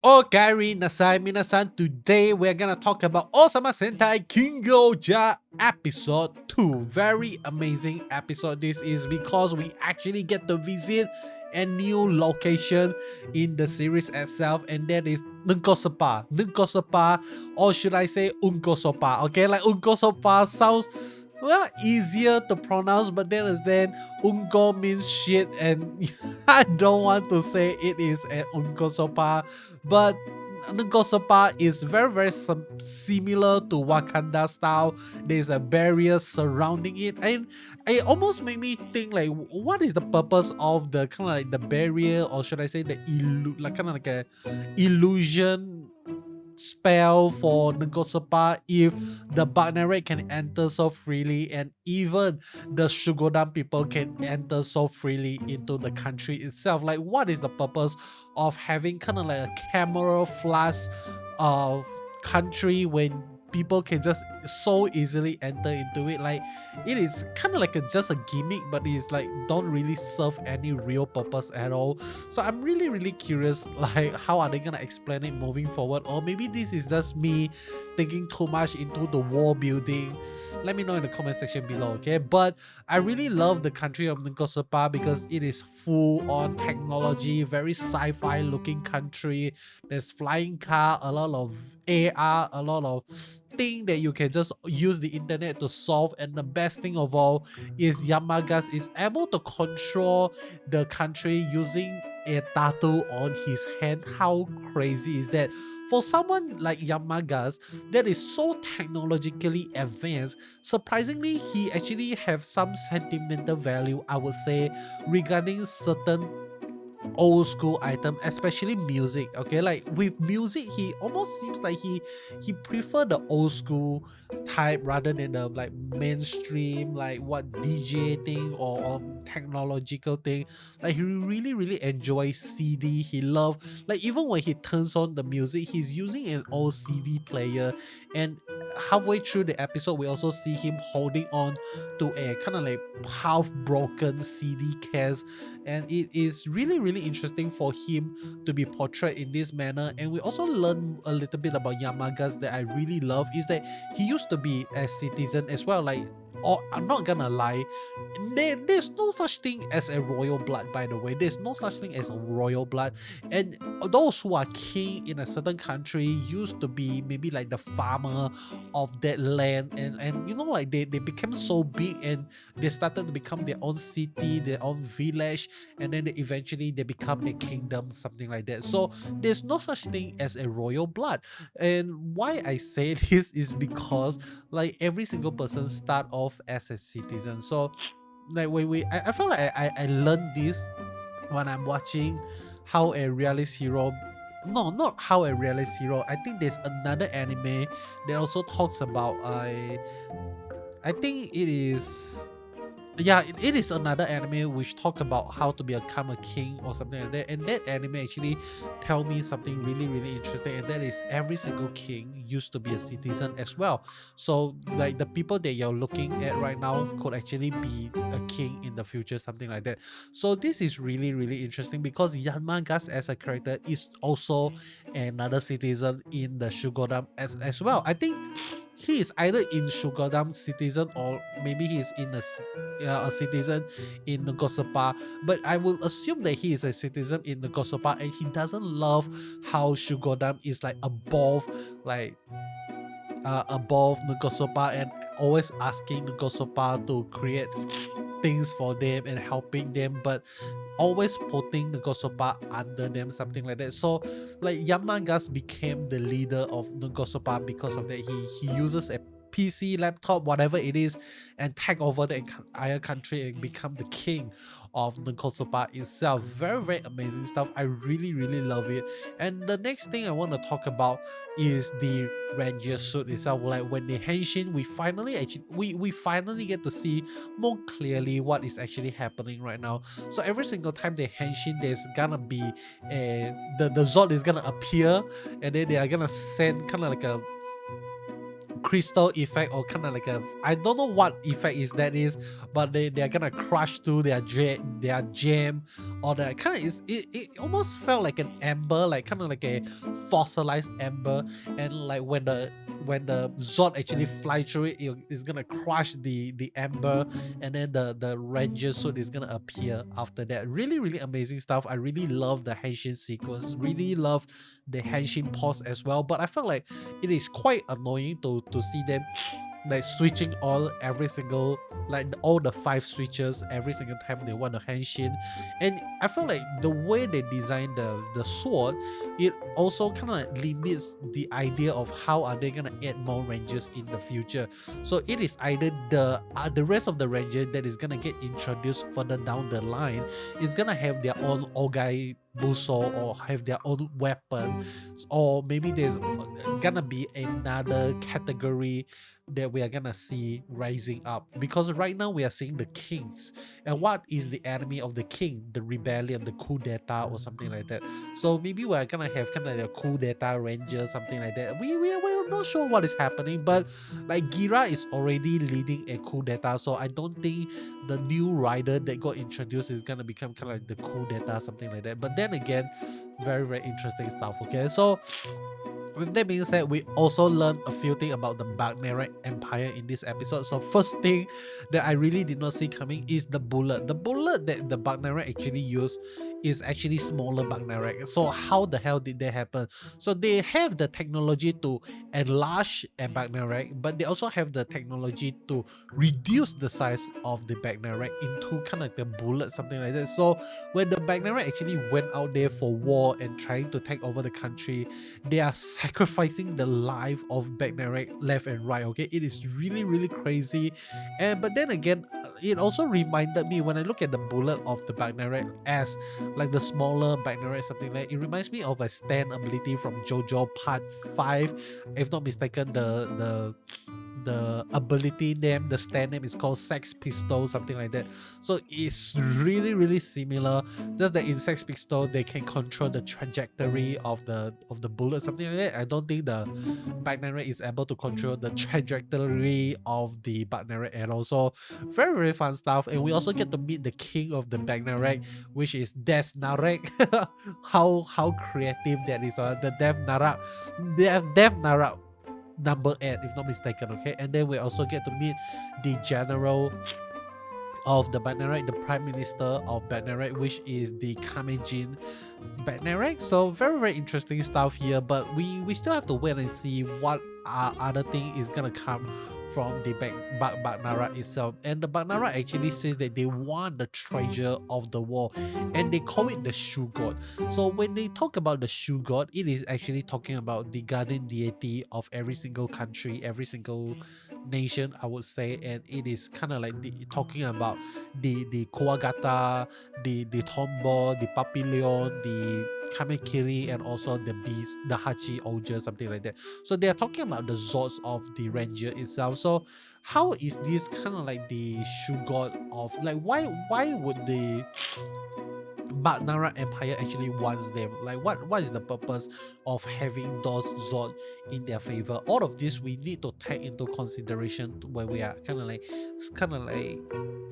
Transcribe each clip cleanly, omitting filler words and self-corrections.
Okay, nasai minasan. Today we're gonna talk about Ohsama Sentai King-Ohger episode 2. Very amazing episode this is because we actually get to visit a new location in the series itself, and that is Nungkosopa. Nungkosopa, or should I say Unkosopa? Okay, like Unkosopa sounds well easier to pronounce, but then Unko means shit, and I don't want to say it is an Unkosopa, but Nungkosopa is very similar to Wakanda style. There's a barrier surrounding it, and it almost made me think like, what is the purpose of the kind of like the barrier, or should I say the like kind of like a illusion spell for Nungkosopa if the Bugnarak can enter so freely, and even the Shugodan people can enter so freely into the country itself. Like, what is the purpose of having kind of like a camouflage of country when people can just so easily enter into it? Like, it is kind of like just a gimmick, but it's like don't really serve any real purpose at all. So I'm really curious, like, how are they gonna explain it moving forward, or maybe this is just me thinking too much into the world building. Let me know in the comment section below, okay? But I really love the country of Nungkosopa because it is full on technology, very sci-fi looking country. There's flying car, a lot of AR, a lot of thing that you can just use the internet to solve, and the best thing of all is Yamagas is able to control the country using a tattoo on his hand. How crazy is that? For someone like Yamagas that is so technologically advanced, surprisingly he actually have some sentimental value, I would say, regarding certain old school item, especially music. Okay, like with music he almost seems like he prefer the old school type rather than the like mainstream like what DJ thing or technological thing. Like he really enjoys CD. He love, like, even when he turns on the music he's using an old CD player, and halfway through the episode we also see him holding on to a kind of like half broken CD case, and it is really interesting for him to be portrayed in this manner. And we also learn a little bit about Yamagas that I really love is that he used to be a citizen as well. Like, or I'm not gonna lie, there's no such thing as a royal blood, by the way. There's no such thing as a royal blood, and those who are king in a certain country used to be maybe like the farmer of that land, and you know, like they became so big and they started to become their own city, their own village, and then eventually they become a kingdom, something like that. So there's no such thing as a royal blood. And why I say this is because like every single person start off as a citizen. So like I feel like I learned this when I'm watching how a realist hero, no, not how a realist hero, I think there's another anime that also talks about I think it is, yeah, it is another anime which talk about how to become a king or something like that. And that anime actually tell me something really interesting, and that is every single king used to be a citizen as well. So like the people that you're looking at right now could actually be a king in the future, something like that. So this is really interesting because Yamagas as a character is also another citizen in the Shugodam as well. I think he is either in Shugodam citizen, or maybe he is in a citizen in Nagosopa, but I will assume that he is a citizen in Nagosopa, and he doesn't love how Shugodam is like like above Nagosopa, and always asking Nagosopa to create things for them and helping them, but always putting Nagosopa under them, something like that. So like Yamagas became the leader of Nagosopa because of that. He uses a PC, laptop, whatever it is, and take over the entire country and become the king of Nagosopa itself. Very amazing stuff. I really love it. And the next thing I want to talk about is the ranger suit itself. Like when they henshin, we finally get to see more clearly what is actually happening right now. So every single time they henshin, there's gonna be the Zod is gonna appear, and then they are gonna send kind of like a crystal effect, or kind of like a, I don't know what effect is that is, but they are gonna crush through their gem all that. Kind of is it almost felt like an ember, like kind of like a fossilized ember, and like when the Zod actually fly through it, it's gonna crush the ember, and then the ranger suit is gonna appear after that. Really amazing stuff. I really love the henshin sequence, really love the henshin pose as well, but I felt like it is quite annoying to see them like switching every single, like all the 5 switches every single time they want to henshin. And I feel like the way they designed the sword, it also kind of limits the idea of how are they gonna add more rangers in the future. So it is either the rest of the ranger that is gonna get introduced further down the line is gonna have their own Ogai Buso or have their own weapon, or maybe there's gonna be another category that we are gonna see rising up, because right now we are seeing the kings, and what is the enemy of the king? The rebellion, the coup d'etat, or something like that. So maybe we're gonna have kind of a coup d'etat ranger, something like that. We're not sure what is happening, but like Gira is already leading a coup d'etat, so I don't think the new rider that got introduced is gonna become kind of like the coup d'etat, something like that. But then again, very interesting stuff. Okay, so with that being said, we also learned a few things about the Bugnarak Empire in this episode. So first thing that I really did not see coming is the bullet. The bullet that the Bugnarak actually used is actually smaller Bugnarak. So how the hell did that happen? So they have the technology to enlarge a Bugnarak, but they also have the technology to reduce the size of the Bugnarak into kind of like the bullet, something like that. So when the Bugnarak actually went out there for war and trying to take over the country, they are sacrificing the life of Bugnarak left and right. Okay, it is really crazy. And but then again, it also reminded me when I look at the bullet of the Bugnarak as like the smaller Bugnarak, something like it reminds me of a stand ability from JoJo Part 5, if not mistaken. The ability name, the stand name is called Sex Pistol, something like that. So it's really similar, just that in Sex Pistol they can control the trajectory of the bullet, something like that. I don't think the Bugnarak is able to control the trajectory of the Bugnarak at all. So very fun stuff. And we also get to meet the king of the Bugnarak, which is Death Narak. how creative that is. The Death Narak number 8, if not mistaken. Okay, and then we also get to meet the general of the Bugnarak, the prime minister of Bugnarak, which is the Kamejin Bugnarak. So very interesting stuff here, but we still have to wait and see what other thing is gonna come from the Bugnarak itself. And the Bugnarak actually says that they want the treasure of the war, and they call it the shoe god. So when they talk about the shoe god, it is actually talking about the guardian deity of every single country, every single nation, I would say. And it is kind of like talking about the Kuwagata, the Tombo, the Papillon, the Kamekiri, and also the beast, the Hachi Ogre, something like that. So they are talking about the Zods of the ranger itself. So how is this kind of like the shoe god of, like, why would the Bugnarak Empire actually wants them? Like what is the purpose of having those Zod in their favor? All of this we need to take into consideration when we are kind of like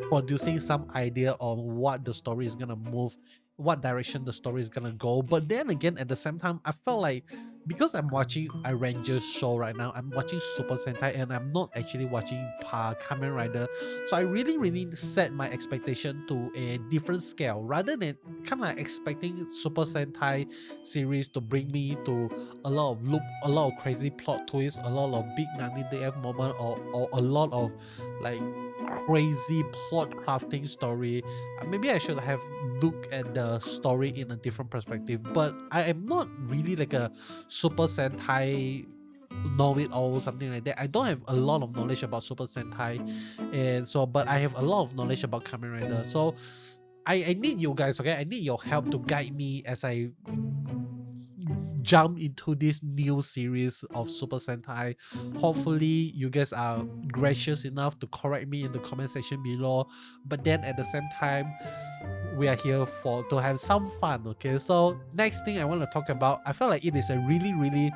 producing some idea on what the story is gonna move, what direction the story is gonna go. But then again, at the same time, I felt like, because I'm watching a Rangers show right now, I'm watching Super Sentai, and I'm not actually watching Kamen Rider, so I really set my expectation to a different scale, rather than kind of expecting Super Sentai series to bring me to a lot of crazy plot twists, a lot of big Nani DF moment, or a lot of like crazy plot crafting story. Maybe I should have looked at the story in a different perspective. But I am not really like a Super Sentai know-it-all, something like that. I don't have a lot of knowledge about Super Sentai, and so, but I have a lot of knowledge about Kamen Rider. So I need you guys, okay? I need your help to guide me as I jump into this new series of Super Sentai. Hopefully you guys are gracious enough to correct me in the comment section below, but then at the same time, we are here to have some fun. Okay, so next thing I want to talk about, I feel like it is a really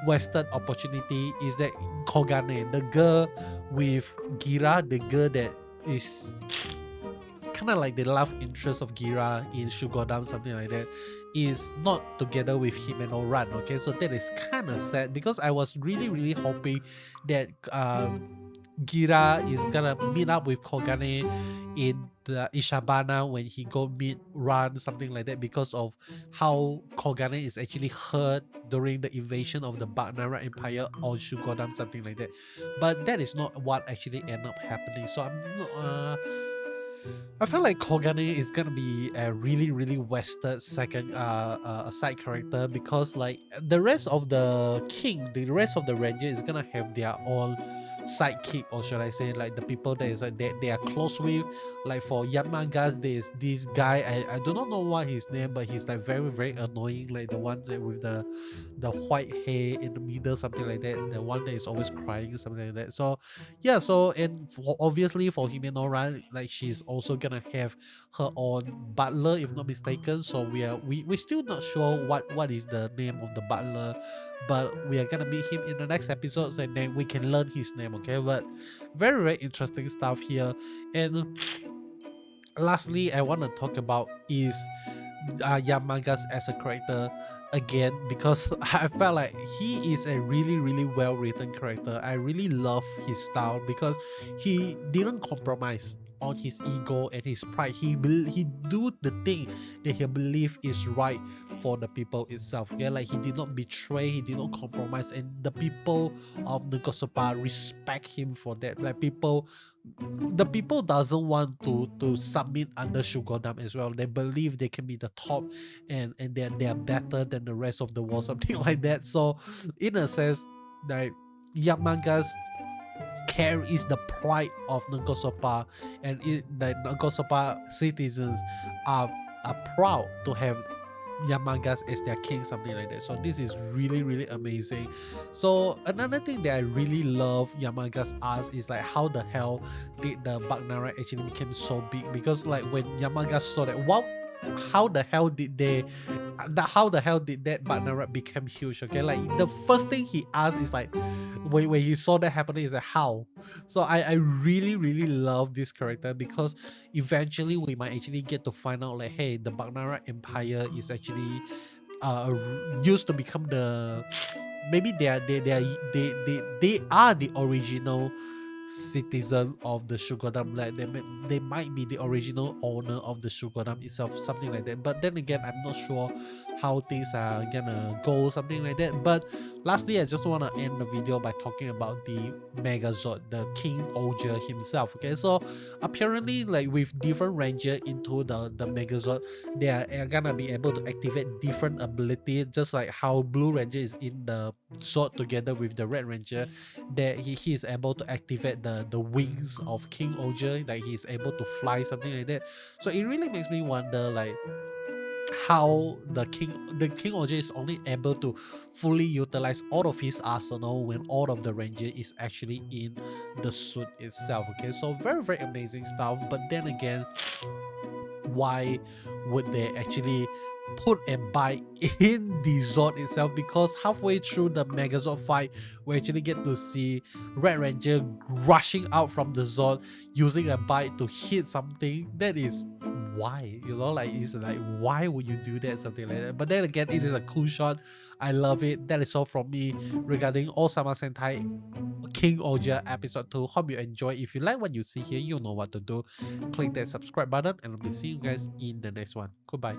wasted opportunity, is that Kogane, the girl with Gira, the girl that is kind of like the love interest of Gira in Shugodam, something like that, is not together with him and Oran. Okay, so that is kind of sad because I was really hoping that Gira is gonna meet up with Kogane in the Ishabana when he go meet Ran, something like that, because of how Kogane is actually hurt during the invasion of the Bugnarak Empire on Shugodam, something like that. But that is not what actually ended up happening. So I feel like Kogane is gonna be a really wasted second side character, because like the rest of the king, the rest of the ranger is gonna have their own sidekick, or should I say like the people that is like they are close with. Like for Yamagas, there's this guy, I do not know what his name, but he's like very annoying, like the one that with the white hair in the middle, something like that, the one that is always crying, something like that. So yeah, so and obviously for Himeno, like she's also gonna have her own butler, if not mistaken. So we still not sure what is the name of the butler, but we are gonna meet him in the next episodes, and then we can learn his name. Okay, but very interesting stuff here. And lastly, I want to talk about is Yamagas as a character again, because I felt like he is a really well written character. I really love his style because he didn't compromise on his ego and his pride. He do the thing that he believe is right for the people itself. Okay, like he did not betray, he did not compromise, and the people of Nagosopa respect him for that. Like the people doesn't want to submit under Shugodam as well. They believe they can be the top, and they are better than the rest of the world, something like that. So in a sense, like Yamagas carries the pride of Nagosopa, and the Nagosopa citizens are proud to have Yamagas as their king, something like that. So this is really amazing. So another thing that I really love Yamagas as is like how the hell did the Bugnarak actually become so big, because like when Yamagas saw that, how the hell did that Bugnarak become huge? Okay, like the first thing he asked is like, when he saw that happening, is like, how? So I really love this character, because eventually we might actually get to find out like, hey, the Bugnarak Empire is actually used to become the, maybe they are the original citizen of the Shugodam. Like they might be the original owner of the Shugodam itself, something like that. But then again, I'm not sure how things are gonna go, something like that. But lastly, I just want to end the video by talking about the Megazord, the King-Ohger himself. Okay, so apparently, like with different ranger into the Megazord, they are gonna be able to activate different ability, just like how Blue Ranger is in the Zord together with the Red Ranger, that he is able to activate the wings of King-Ohger, like he is able to fly, something like that. So it really makes me wonder like how the King-Ohger is only able to fully utilize all of his arsenal when all of the ranger is actually in the suit itself. Okay, so very amazing stuff. But then again, why would they actually put a bite in the Zord itself? Because halfway through the Megazord fight, we actually get to see Red Ranger rushing out from the Zord using a bite to hit something. That is why, you know, like it's like, why would you do that, something like that? But then again, it is a cool shot. I love it. That is all from me regarding Ohsama Sentai King-Ohger episode 2. Hope you enjoy. If you like what you see here, you know what to do. Click that subscribe button, and I'll be seeing you guys in the next one. Goodbye.